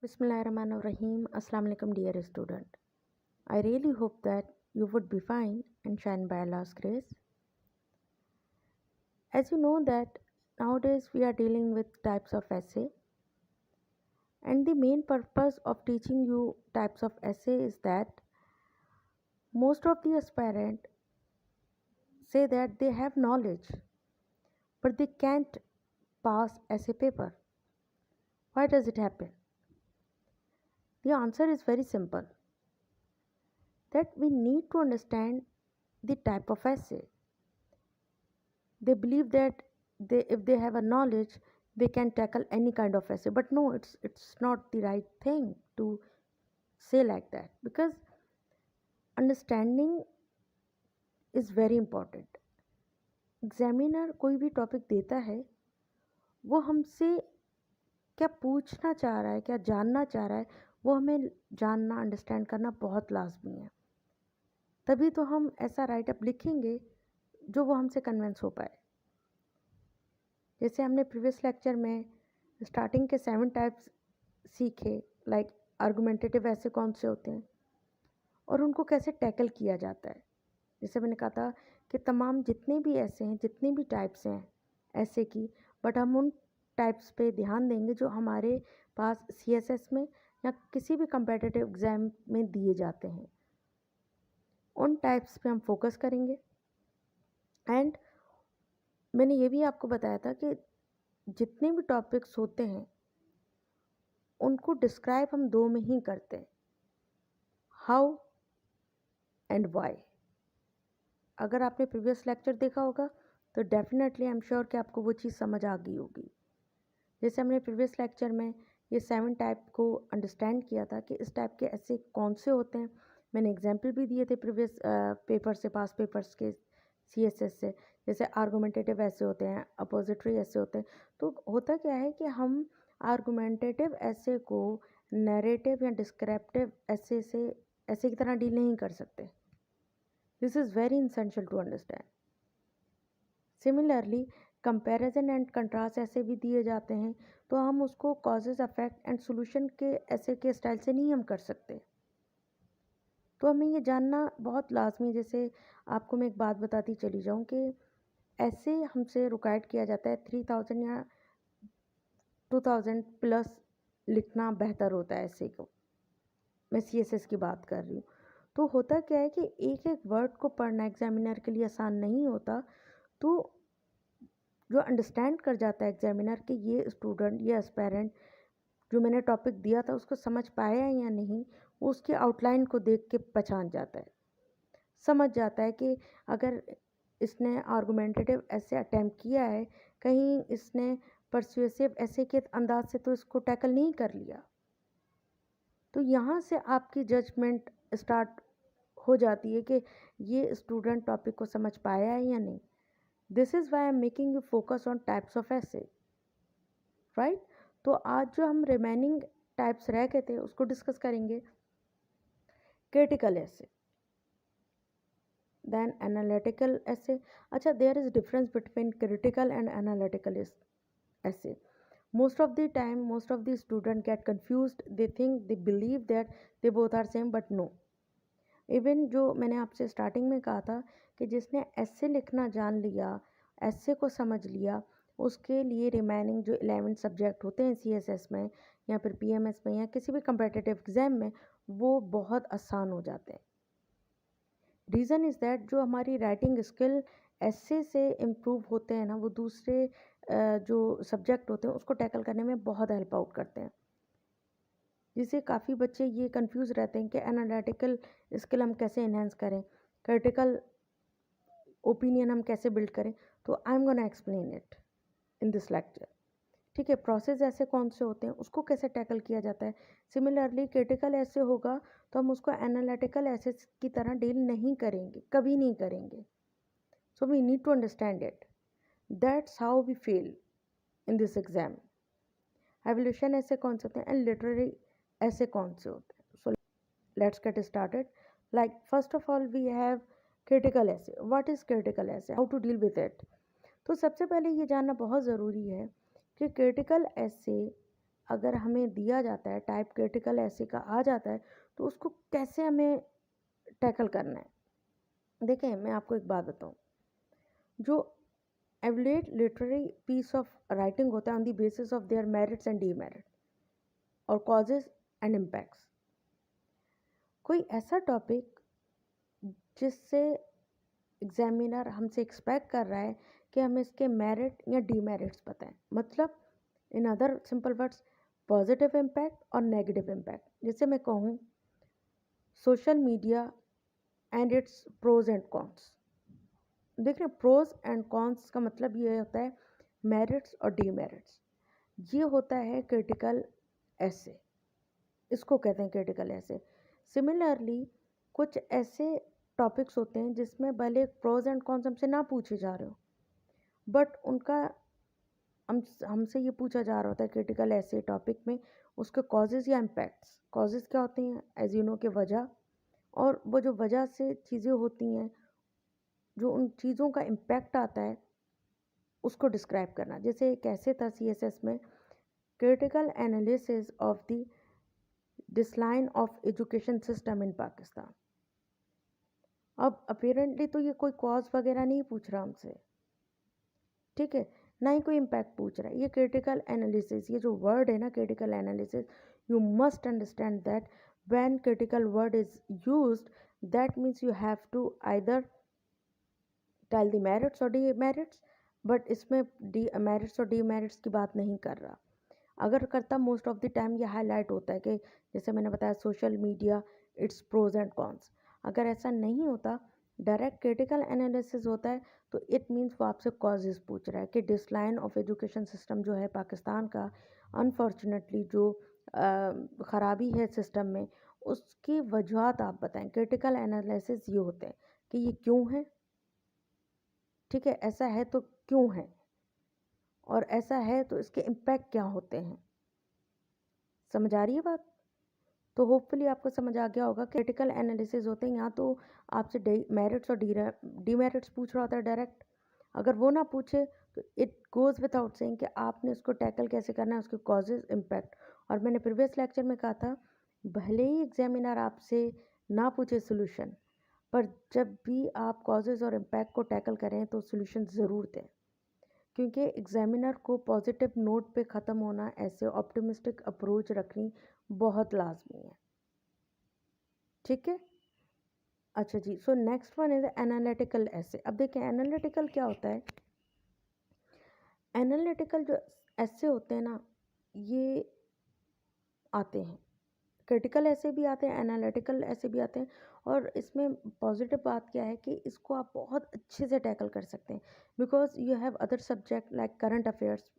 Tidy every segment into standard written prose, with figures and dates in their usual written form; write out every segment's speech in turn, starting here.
Bismillahirrahmanirrahim. Assalamu alaikum, dear student. I really hope that you would be fine and shine by Allah's grace. As you know that nowadays we are dealing with types of essay, and the main purpose of teaching you types of essay is that most of the aspirant say that they have knowledge, but they can't pass essay paper. Why does it happen? The answer is very simple. That we need to understand the type of essay. They believe that if they have a knowledge they can tackle any kind of essay, but no, it's not the right thing to say like that, because understanding is very important. Examiner कोई भी topic देता है, वो हमसे क्या पूछना चाह रहा है, क्या जानना चाह रहा है, वो हमें जानना अंडरस्टैंड करना बहुत लाजमी है। तभी तो हम ऐसा राइटअप लिखेंगे जो वो हमसे कन्विंस हो पाए। जैसे हमने प्रीवियस लेक्चर में स्टार्टिंग के 7 टाइप्स सीखे, लाइक आर्गुमेंटेटिव ऐसे कौन से होते हैं और उनको कैसे टैकल किया जाता है। जैसे मैंने कहा था कि तमाम जितने भी ऐसे हैं, जितनी भी टाइप्स हैं ऐसे की, बट हम उन टाइप्स पे ध्यान देंगे जो हमारे पास सीएसएस में या किसी भी कम्पिटिटिव एग्ज़ाम में दिए जाते हैं। उन टाइप्स पे हम फोकस करेंगे। एंड मैंने ये भी आपको बताया था कि जितने भी टॉपिक्स होते हैं उनको डिस्क्राइब हम 2 में ही करते हैं, हाउ एंड वाई। अगर आपने प्रीवियस लेक्चर देखा होगा तो डेफिनेटली आई एम श्योर कि आपको वो चीज़ समझ आ गई होगी। जैसे हमने प्रीवियस लेक्चर में ये 7 टाइप को अंडरस्टैंड किया था कि इस टाइप के ऐसे कौन से होते हैं। मैंने एग्जाम्पल भी दिए थे प्रीवियस पेपर से, पास पेपर्स के सीएसएस से। जैसे आर्गुमेंटेटिव ऐसे होते हैं, अपोजिटरी ऐसे होते हैं। तो होता क्या है कि हम आर्गुमेंटेटिव ऐसे को नैरेटिव या डिस्क्रिप्टिव ऐसे से ऐसे की तरह डील नहीं कर सकते। This is very essential to understand. Similarly comparison and contrast ऐसे भी दिए जाते हैं, तो हम उसको कॉजेज, अफेक्ट एंड सोल्यूशन के ऐसे के स्टाइल से नहीं हम कर सकते। तो हमें ये जानना बहुत लाजमी है। जैसे आपको मैं एक बात बताती चली जाऊँ कि ऐसे हमसे रिक्वायर्ड किया जाता है 3000 या 2000 प्लस लिखना बेहतर होता है ऐसे को। मैं सीएसएस की बात कर रही हूँ। तो होता क्या है कि एक एक वर्ड को पढ़ना एग्जामिनर के लिए आसान नहीं होता। तो जो अंडरस्टैंड कर जाता है एग्जामिनर कि ये स्टूडेंट, ये एस्पायरेंट जो मैंने टॉपिक दिया था उसको समझ पाया है या नहीं, वो उसके आउटलाइन को देख के पहचान जाता है, समझ जाता है कि अगर इसने आर्गुमेंटेटिव ऐसे अटैम्प्ट किया है, कहीं इसने परसुएसिव ऐसे के अंदाज से तो इसको टैकल नहीं कर लिया। तो यहाँ से आपकी जजमेंट स्टार्ट हो जाती है कि ये स्टूडेंट टॉपिक को समझ पाया है या नहीं। This is why I am making you focus on types of ऐसे, राइट। तो आज जो हम रिमेनिंग टाइप्स रह गए थे उसको डिस्कस करेंगे। क्रिटिकल ऐसे, देन एनालिटिकल ऐसे। अच्छा, there is difference between critical and analytical essay. most of the time most of the student get confused, they think, they believe that they both are same, but no। Even जो मैंने आपसे starting में कहा था कि जिसने ऐसे लिखना जान लिया, ऐसे को समझ लिया, उसके लिए रिमेनिंग जो 11 सब्जेक्ट होते हैं सीएसएस में या फिर पीएमएस में या किसी भी कम्पिटिटिव एग्ज़ाम में, वो बहुत आसान हो जाते हैं। रीज़न इज़ दैट जो हमारी राइटिंग स्किल ऐसे से इम्प्रूव होते हैं ना, वो दूसरे जो सब्जेक्ट होते हैं उसको टैकल करने में बहुत हेल्प आउट करते हैं। जिससे काफ़ी बच्चे ये कंफ्यूज रहते हैं कि एनालिटिकल स्किल हम कैसे इन्हेंस करें, क्रिटिकल ओपिनियन हम कैसे बिल्ड करें। तो I am gonna explain it in this lecture. ठीक है, प्रोसेस ऐसे कौन से होते हैं, उसको कैसे टैकल किया जाता है। सिमिलरली क्रिटिकल ऐसे होगा तो हम उसको एनालिटिकल ऐसे की तरह डील नहीं करेंगे, कभी नहीं करेंगे। So we need to understand it. That's how we fail in this exam. Evolution essay कौन से होते हैं एंड लिटरेरी ऐसे कौन से होते हैं। So let's get started. Like first of all we have critical essay. What is critical essay, how to deal with it. तो सबसे पहले ये जानना बहुत ज़रूरी है कि क्रिटिकल ऐसे अगर हमें दिया जाता है, टाइप क्रिटिकल ऐसे का आ जाता है, तो उसको कैसे हमें टैकल करना है। देखें, मैं आपको एक बात बताऊं, जो एवलेट लिटरेरी पीस ऑफ राइटिंग होता है on the basis of their merits and demerit और कॉजेज एंड इम्पैक्ट्स, कोई ऐसा टॉपिक जिससे एग्जामिनर हमसे एक्सपेक्ट कर रहा है कि हमें इसके मेरिट या डीमेरिट्स बताएं, मतलब in other simple words positive impact और नेगेटिव इम्पैक्ट। जैसे मैं कहूँ social media and its pros and cons. देख रहे हैं, प्रोज एंड कॉन्स का मतलब ये होता है मेरिट्स और डीमेरिट्स। ये होता है क्रिटिकल ऐसे, इसको कहते हैं क्रिटिकल ऐसे। सिमिलरली कुछ ऐसे टॉपिक्स होते हैं जिसमें भले प्रोज एंड कॉन्स हमसे ना पूछे जा रहे हो, बट उनका हमसे ये पूछा जा रहा होता है क्रिटिकल ऐसे टॉपिक में उसके कॉजेज़ या इम्पैक्ट्स। कॉजेज़ क्या होती हैं, एज यू नो के वजह, और वो जो वजह से चीज़ें होती हैं, जो उन चीज़ों का इम्पैक्ट आता है, उसको डिस्क्राइब करना। जैसे कैसे था सीएसएस में critical analysis of the decline of education system in Pakistan. अब अपेरेंटली तो ये कोई कॉज वगैरह नहीं पूछ रहा हमसे, ठीक है, ना ही कोई इम्पैक्ट पूछ रहा है। ये क्रिटिकल एनालिसिस, ये जो वर्ड है ना critical analysis, you must understand that when critical word is used, that means you have to either tell the merits और डीमेरिट्स, बट इसमें मेरिट्स और डीमेरिट्स की बात नहीं कर रहा। अगर करता मोस्ट ऑफ द टाइम ये हाईलाइट होता है कि जैसे मैंने बताया social media its pros and cons. अगर ऐसा नहीं होता, डायरेक्ट क्रिटिकल एनालिसिस होता है, तो इट मीन्स वो आपसे कॉजेज़ पूछ रहा है कि डिक्लाइन ऑफ एजुकेशन सिस्टम जो है पाकिस्तान का, अनफॉर्चुनेटली जो ख़राबी है सिस्टम में, उसकी वजूहत आप बताएं। क्रिटिकल एनालिसिस ये होते हैं कि ये क्यों है, ठीक है, ऐसा है तो क्यों है, और ऐसा है तो इसके इम्पैक्ट क्या होते हैं। समझ आ रही है बात? तो होपफुली आपको समझ आ गया होगा। क्रिटिकल एनालिसिस होते हैं, यहाँ तो आपसे मेरिट्स और डीमेरिट्स पूछ रहा होता है डायरेक्ट। अगर वो ना पूछे तो इट गोज़ विदाउट सेइंग कि आपने उसको टैकल कैसे करना है, उसके कॉजेज इम्पैक्ट। और मैंने प्रीवियस लेक्चर में कहा था, भले ही एग्जामिनर आपसे ना पूछे सोल्यूशन, पर जब भी आप कॉजेज और इम्पैक्ट को टैकल करें तो सोल्यूशन ज़रूर दें, क्योंकि एग्जामिनर को पॉजिटिव नोट पे ख़त्म होना, ऐसे ऑप्टिमिस्टिक अप्रोच रखनी बहुत लाजमी है, ठीक है। अच्छा जी, so next one is analytical essay. अब देखें एनालिटिकल क्या होता है। एनालिटिकल जो ऐसे होते हैं ना, ये आते हैं, क्रिटिकल ऐसे भी आते हैं, एनालिटिकल ऐसे भी आते हैं। और इसमें पॉजिटिव बात क्या है कि इसको आप बहुत अच्छे से टैकल कर सकते हैं, because you have other subject like current affairs,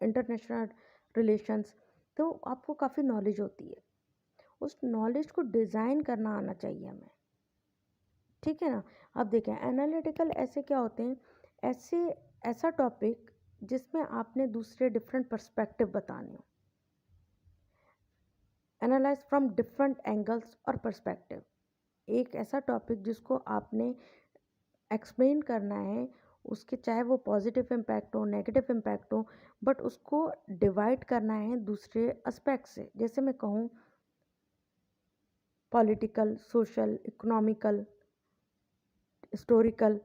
international relations, तो आपको काफ़ी नॉलेज होती है। उस नॉलेज को डिज़ाइन करना आना चाहिए हमें, ठीक है ना। अब देखें एनालिटिकल ऐसे क्या होते हैं, ऐसे ऐसा टॉपिक जिसमें आपने दूसरे डिफरेंट पर्सपेक्टिव बताने हो, एनालाइज फ्रॉम डिफरेंट एंगल्स और पर्सपेक्टिव। एक ऐसा टॉपिक जिसको आपने एक्सप्लेन करना है, उसके चाहे वो पॉजिटिव इम्पैक्ट हो नेगेटिव इम्पैक्ट हो, बट उसको डिवाइड करना है दूसरे एस्पेक्ट से। जैसे मैं कहूँ पॉलिटिकल, सोशल, इकोनॉमिकल, हिस्टोरिकल,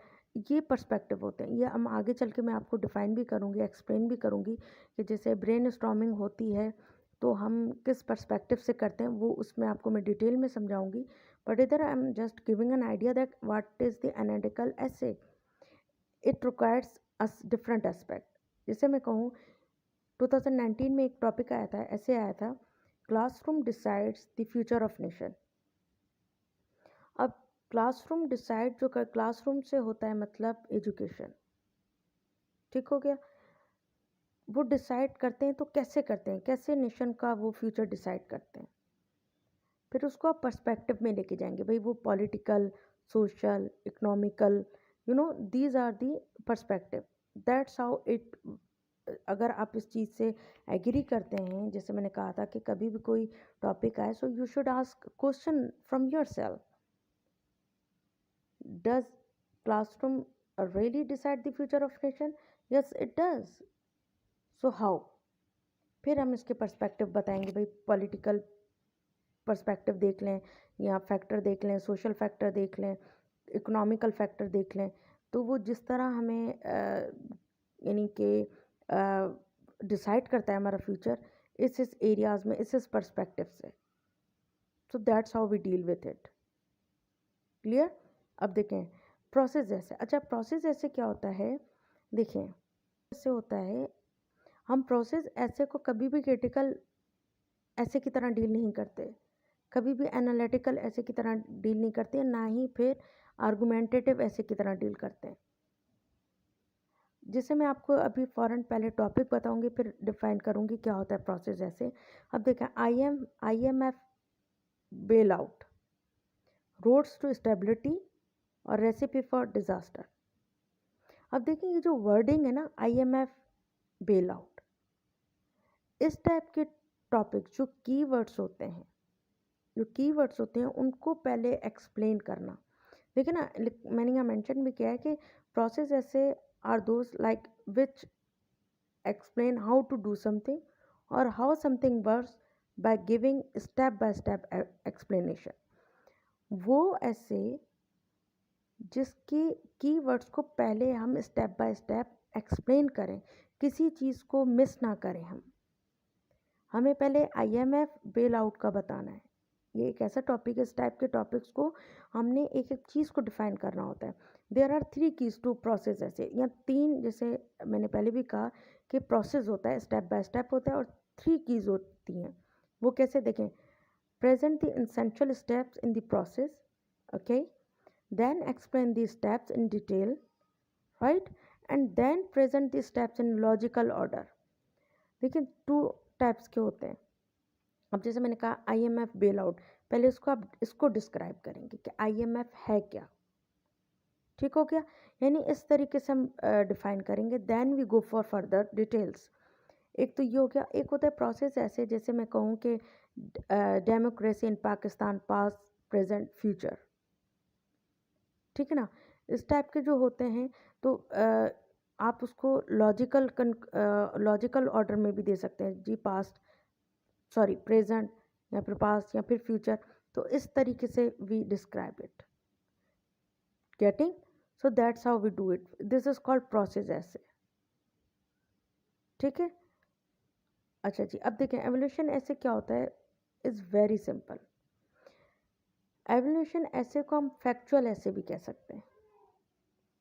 ये पर्सपेक्टिव होते हैं। ये हम आगे चल के मैं आपको डिफ़ाइन भी करूँगी, एक्सप्लेन भी करूँगी कि जैसे ब्रेन स्टॉर्मिंग होती है तो हम किस पर्सपेक्टिव से करते हैं, वो उसमें आपको मैं डिटेल में समझाऊंगी। बट इधर I am just giving an idea that what is the analytical essay. It requires us different aspect. जैसे मैं कहूँ 2019 में एक टॉपिक आया था, ऐसे आया था, classroom decides the future of nation. अब क्लासरूम डिसाइड जो कर क्लासरूम से होता है मतलब एजुकेशन, ठीक हो गया। वो डिसाइड करते हैं तो कैसे करते हैं, कैसे नेशन का वो फ्यूचर डिसाइड करते हैं, फिर उसको आप पर्सपेक्टिव में लेके जाएंगे। भाई वो political, social, economical, you know these are the perspective, that's how it. अगर आप इस चीज़ से एग्री करते हैं, जैसे मैंने कहा था कि कभी भी कोई टॉपिक आए so you should ask question from your self, does classroom really decide the future of nation? Yes, it does. So how? फिर हम इसके पर्सपेक्टिव बताएंगे, भाई पॉलिटिकल पर्सपेक्टिव देख लें या फैक्टर देख लें, सोशल फैक्टर देख लें, इकोनॉमिकल फैक्टर देख लें। तो वो जिस तरह हमें यानी कि डिसाइड करता है हमारा फ्यूचर इस एरियाज़ में, इस पर्सपेक्टिव से। So that's how we deal with it. Clear? अब देखें प्रोसेस ऐसे। अच्छा, प्रोसेस ऐसे क्या होता है? देखें ऐसे होता है, हम प्रोसेस ऐसे को कभी भी क्रिटिकल ऐसे की तरह डील नहीं करते, कभी भी एनालिटिकल ऐसे की तरह डील नहीं करते, ना ही फिर आर्गुमेंटेटिव ऐसे की तरह डील करते हैं। जिसे मैं आपको अभी फ़ौरन पहले टॉपिक बताऊंगी, फिर डिफाइन करूंगी क्या होता है प्रोसेस ऐसे। अब देखें, IMF bail out, roads to stability और रेसिपी फॉर डिज़ास्टर। अब देखिए ये जो वर्डिंग है ना, IMF बेल आउट, इस टाइप के टॉपिक जो कीवर्ड्स होते हैं, उनको पहले एक्सप्लेन करना। देखिए ना, मैंने यहाँ मेंशन भी किया है कि process essay are those like which explain how to do something or how something works by giving step by step explanation। वो ऐसे जिसके कीवर्ड्स को पहले हम स्टेप बाय स्टेप एक्सप्लेन करें, किसी चीज़ को मिस ना करें। हमें पहले IMF बेल आउट का बताना है। ये एक ऐसा टॉपिक है, इस टाइप के टॉपिक्स को हमने एक एक चीज़ को डिफाइन करना होता है। There are 3 keys to process essay, या 3, जैसे मैंने पहले भी कहा कि प्रोसेस होता है, स्टेप बाय स्टेप होता है, और 3 कीज होती हैं। वो कैसे? देखें, present the essential steps in the process, okay, then explain the steps in detail, right, and then present the steps in logical order. देखिए 2 टाइप्स के होते हैं। अब जैसे मैंने कहा IMF बेल आउट, पहले इसको आप इसको डिस्क्राइब करेंगे कि IMF है क्या। ठीक हो गया? यानी इस तरीके से हम डिफाइन करेंगे, then we go for further details. एक तो ये हो गया। एक होता है प्रोसेस ऐसे, जैसे मैं कहूँ कि democracy in Pakistan past present future. ठीक है ना? इस टाइप के जो होते हैं, तो आप उसको लॉजिकल ऑर्डर में भी दे सकते हैं जी, पास्ट, सॉरी प्रेजेंट, या फिर पास्ट, या फिर फ्यूचर। तो इस तरीके से we describe it. Getting? So that's how we do it. This is called process essay. ठीक है? अच्छा जी, अब देखें एवोल्यूशन ऐसे क्या होता है। Is very simple. एवोल्यूशन ऐसे को हम फैक्चुअल ऐसे भी कह सकते हैं।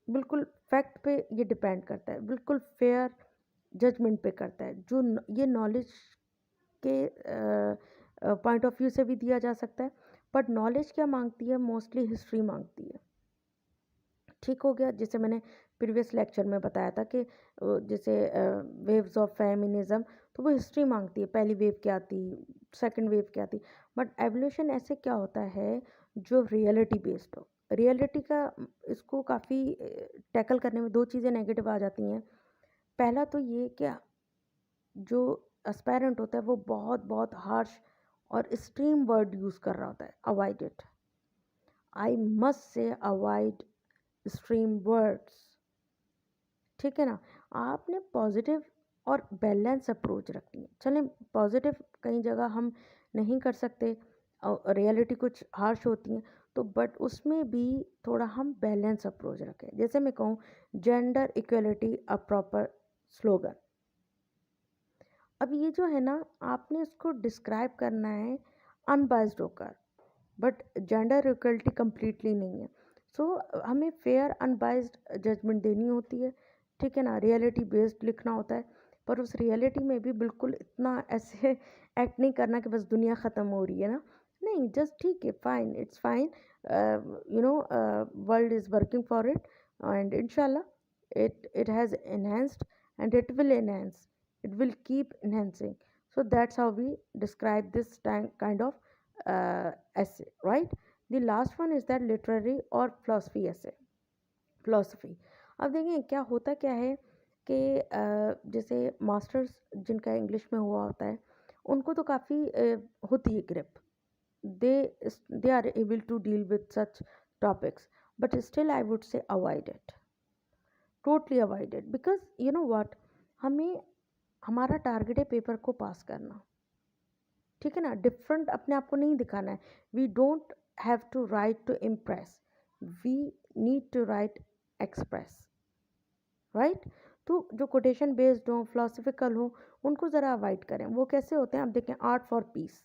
बिल्कुल फैक्ट पे ये डिपेंड करता है, बिल्कुल फेयर जजमेंट पे करता है। जो ये नॉलेज के पॉइंट ऑफ व्यू से भी दिया जा सकता है, बट नॉलेज क्या मांगती है? मोस्टली हिस्ट्री मांगती है। ठीक हो गया? जैसे मैंने प्रीवियस लेक्चर में बताया था कि जैसे वेव्स ऑफ फेमिनिज्म, तो वो हिस्ट्री मांगती है, पहली वेव क्या थी, सेकंड वेव क्या थी। बट एवोल्यूशन ऐसे क्या होता है जो रियलिटी बेस्ड हो। रियलिटी का इसको काफ़ी टैकल करने में 2 चीज़ें नेगेटिव आ जाती हैं। पहला तो ये कि जो एस्पायरेंट होता है वो बहुत बहुत हार्श और एक्सट्रीम वर्ड यूज़ कर रहा होता है। Avoid it, I must say avoid extreme words. ठीक है ना? आपने पॉजिटिव और बैलेंस अप्रोच रखनी है। चलें, पॉजिटिव कई जगह हम नहीं कर सकते और रियलिटी कुछ हार्श होती हैं, तो बट उसमें भी थोड़ा हम बैलेंस अप्रोच रखें। जैसे मैं कहूँ gender equality a proper slogan. अब ये जो है ना, आपने इसको डिस्क्राइब करना है अनबाइज्ड होकर, बट जेंडर इक्वलिटी कम्प्लीटली नहीं है। सो हमें फेयर अनबाइज्ड जजमेंट देनी होती है। ठीक है ना? रियलिटी बेस्ड लिखना होता है, पर उस रियलिटी में भी बिल्कुल इतना ऐसे एक्ट नहीं करना कि बस दुनिया ख़त्म हो रही है ना। नहीं, जस्ट ठीक है, fine, it's fine, world is working for it, and इंशाल्लाह it has enhanced, and it will enhance, it will keep enhancing. So that's how we describe this kind of essay, right? The last one is that literary or philosophy essay, philosophy। अब देखें क्या होता क्या है कि जैसे masters जिनका English में हुआ होता है, उनको तो काफ़ी होती है grip, they are able to deal with such topics, but still I would say avoid it, totally avoid it, because you know what, हमें हमारा टारगेट है पेपर को पास करना, ठीक है ना। डिफरेंट अपने आप को नहीं दिखाना है। We don't have to write to impress, we need to write express, right. तो जो कोटेशन बेस्ड हो, फिलोसफिकल हो, उनको ज़रा अवॉइड करें। वो कैसे होते हैं, आप देखें आर्ट फॉर पीस।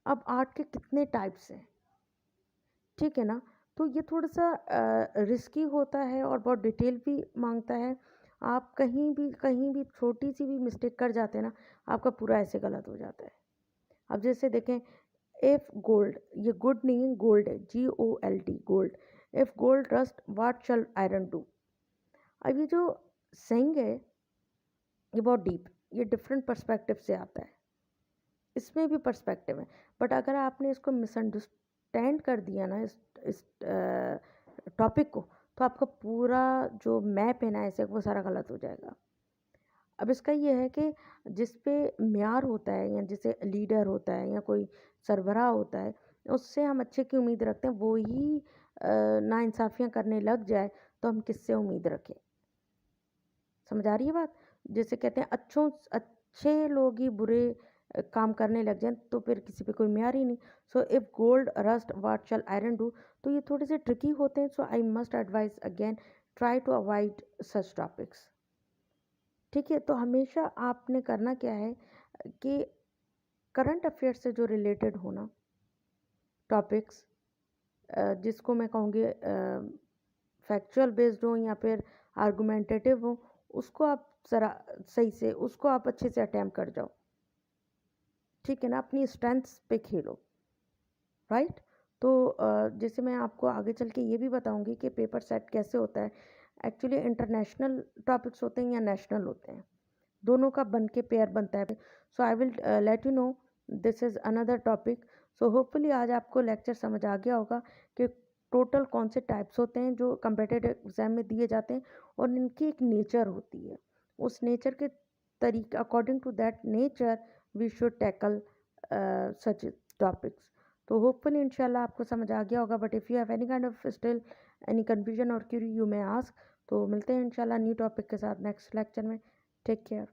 अब आर्ट के कितने टाइप्स हैं, ठीक है ना। तो ये थोड़ा सा रिस्की होता है और बहुत डिटेल भी मांगता है। आप कहीं भी छोटी सी भी मिस्टेक कर जाते हैं ना, आपका पूरा ऐसे गलत हो जाता है। अब जैसे देखें, इफ गोल्ड, ये गुड नहीं है, गोल्ड है, GOLD, gold. If gold rust what shall iron do. अब ये जो सेइंग है, ये बहुत डीप, ये डिफरेंट पर्सपेक्टिव से आता है, इसमें भी पर्सपेक्टिव है। बट अगर आपने इसको मिसअंडरस्टैंड कर दिया ना, इस टॉपिक को, तो आपका पूरा जो मैप है ना ऐसे, वो सारा गलत हो जाएगा। अब इसका ये है कि जिस पे म्यार होता है, या जैसे लीडर होता है या कोई सरबराह होता है, उससे हम अच्छे की उम्मीद रखते हैं, वो ही नाइंसाफ़ियाँ करने लग जाए, तो हम किससे उम्मीद रखें। समझ आ रही है बात। जैसे कहते हैं अच्छे लोग ही बुरे काम करने लग जाएं, तो फिर किसी पे कोई म्यार ही नहीं। So if gold rust what shall iron do. तो ये थोड़े से ट्रिकी होते हैं। So I must advise again, try to avoid such topics, ठीक है। तो हमेशा आपने करना क्या है कि करंट अफेयर से जो रिलेटेड हो ना टॉपिक्स, जिसको मैं कहूँगी फैक्चुअल बेस्ड हो या फिर आर्गुमेंटेटिव हो, उसको आप ज़रा सही से, उसको आप अच्छे से अटैम्प्ट कर जाओ, ठीक है ना। अपनी स्ट्रेंथ्स पे खेलो, राइट। तो जैसे मैं आपको आगे चल के ये भी बताऊंगी कि पेपर सेट कैसे होता है। एक्चुअली इंटरनेशनल टॉपिक्स होते हैं या नेशनल होते हैं, दोनों का बन के पेयर बनता है। So I will let you know, this is another topic. So hopefully आज आपको लेक्चर समझ आ गया होगा कि टोटल कौन से टाइप्स होते हैं जो कम्पिटिटिव एग्जाम में दिए जाते हैं, और इनकी एक नेचर होती है। उस नेचर के तरीके, according to that nature we should tackle such topics. तो होपफुली इंशाल्लाह आपको समझ आ गया होगा। But if you have any kind of still any confusion और क्यूरी, यू मे आस्क। तो मिलते हैं इंशाल्लाह न्यू टॉपिक के साथ नेक्स्ट लेक्चर में। Take care.